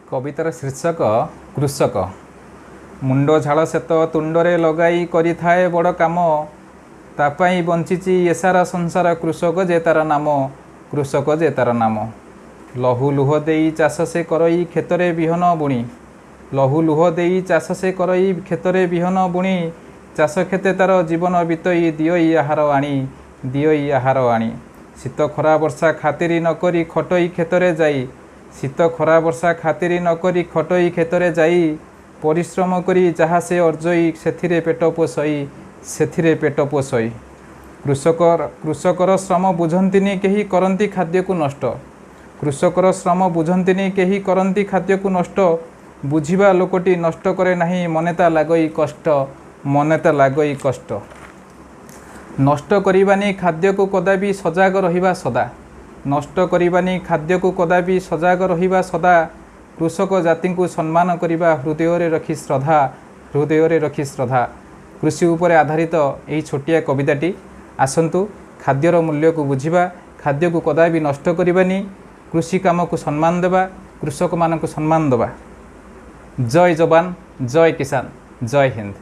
कवितार शीर्षक कृषक। मुंड झाड़ सेत तुंडरे लगाई करि थाए बड़ काम, तापाई बंचिची ए सारा संसार कृषक जे तार नाम, कृषक जे तार नाम। लहू लुह देई चाष से करई खेतरे बिहन बुणी, लहू लुह देई चाष से करई खेतरे बिहन बुणी, चाष खेते तार जीवन बितई दियई आहार आणी, दियई आहार आणी। शीत खरा वर्षा खातिरी नकरी खटई खेतरे जाई, शीत खरा वर्षा खातिरी नकरी खटई खेतरे जाई, परिश्रम करी जहाँ से अर्जई सेथिरे पेट पोषई, सेथिरे पेट पोषई। कृषकर श्रम बुझंतिनी केही करंती खाद्य को नष्ट, कृषकर श्रम बुझंतिनी केही करंती खाद्य को नष्ट, बुझिबा लोकटी नष्ट करे नाही मनेता लागई कष्ट, मनेता लागई कष्ट। नष्ट करिबानी खाद्य को कदापि सजाग रहिबा सदा, नष्ट करिबानी खाद्य को कदापि सजाग रहिबा सदा। कृषक जाति को सम्मान करिबा हृदय रखी श्रद्धा, हृदय रखी श्रद्धा। कृषि उपर आधारित यही छोटिया कविताटी। आसंतु खाद्यर मूल्य को बुझिबा, खाद्य को कदापि नष्ट करिबानी, कृषि काम को सम्मान देबा, कृषक मान को सम्मान देबा। जय जवान, जय किसान, जय हिंद।